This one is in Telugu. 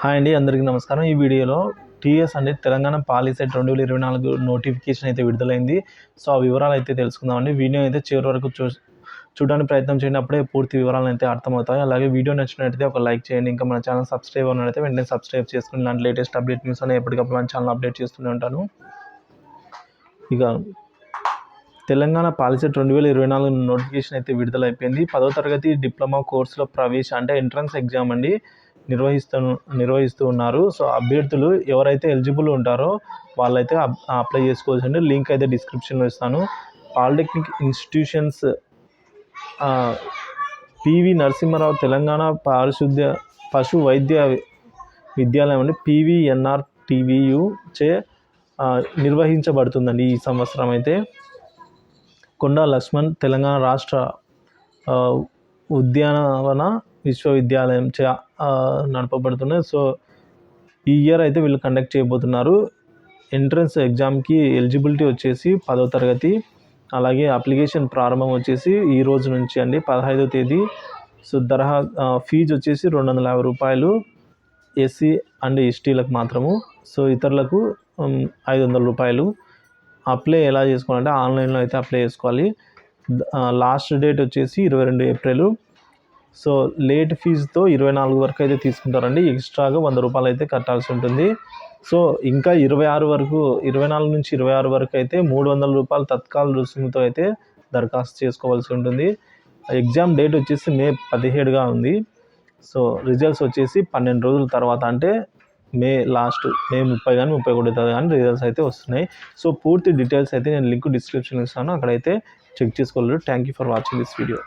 హాయ్ అండి, అందరికీ నమస్కారం. ఈ వీడియోలో టీఎస్ అంటే తెలంగాణ పాలిసెట్ 2024 నోటిఫికేషన్ అయితే విడుదలైంది. సో ఆ వివరాలు అయితే తెలుసుకుందామండి. వీడియో అయితే చివరి వరకు చూడడానికి ప్రయత్నం చేయండి. అప్పుడే పూర్తి వివరాలు అయితే అర్థమవుతాయి. అలాగే వీడియో నచ్చినట్లయితే ఒక లైక్ చేయండి. ఇంకా మన ఛానల్ సబ్స్క్రైబ్ అన్నట్లయితే వెంటనే సబ్స్క్రైబ్ చేసుకుని ఇలాంటి లేటెస్ట్ అప్డేట్ న్యూస్ అనేది ఎప్పటికప్పుడు మన ఛానల్ అప్డేట్ చేస్తూనే ఉంటాను. ఇక తెలంగాణ పాలిసెట్ 2024 నోటిఫికేషన్ అయితే విడుదలైపోయింది. 10వ తరగతి డిప్లొమా కోర్సులో ప్రవేశ అంటే ఎంట్రన్స్ ఎగ్జామ్ అండి నిర్వహిస్తూ ఉన్నారు. సో అభ్యర్థులు ఎవరైతే ఎలిజిబుల్ ఉంటారో వాళ్ళైతే అప్లై చేసుకోవాల్సింది. లింక్ అయితే డిస్క్రిప్షన్లో ఇస్తాను. Polytechnic institutions PV Narasimha Rao Telangana పశు వైద్య విద్యాలయం అండి PVNRTVU చే నిర్వహించబడుతుందండి. ఈ సంవత్సరం అయితే కొండా లక్ష్మణ్ తెలంగాణ రాష్ట్ర ఉద్యానవన విశ్వవిద్యాలయం చే నడపబడుతున్నాయి. సో ఈ ఇయర్ అయితే వీళ్ళు కండక్ట్ చేయబోతున్నారు. ఎంట్రన్స్ ఎగ్జామ్కి ఎలిజిబిలిటీ వచ్చేసి 10వ తరగతి. అలాగే అప్లికేషన్ ప్రారంభం వచ్చేసి ఈ రోజు నుంచి అండి 15వ తేదీ. సో ఫీజు వచ్చేసి 250 రూపాయలు ఎస్సీ అండ్ ఎస్టీలకు మాత్రము. సో ఇతరులకు 500 రూపాయలు. అప్లై ఎలా చేసుకోవాలంటే ఆన్లైన్లో అయితే అప్లై చేసుకోవాలి. లాస్ట్ డేట్ వచ్చేసి 22 ఏప్రిల్. సో లేట్ ఫీజుతో 24 వరకు అయితే తీసుకుంటారండి. ఎక్స్ట్రాగా 100 రూపాయలు అయితే కట్టాల్సి ఉంటుంది. సో ఇంకా 24 నుంచి 26 వరకు అయితే 300 రూపాయలు తత్కాల రుసుముతో అయితే దరఖాస్తు చేసుకోవాల్సి ఉంటుంది. ఎగ్జామ్ డేట్ వచ్చేసి మే 17గా ఉంది. సో రిజల్ట్స్ వచ్చేసి 12 రోజుల తర్వాత అంటే మే 30 కానీ 31 కానీ రిజల్ట్స్ అయితే వస్తున్నాయి. సో పూర్తి డీటెయిల్స్ అయితే నేను లింక్ డిస్క్రిప్షన్లో ఇస్తాను, అక్కడైతే చెక్ చేసుకోగలరు. Thank you for watching this video.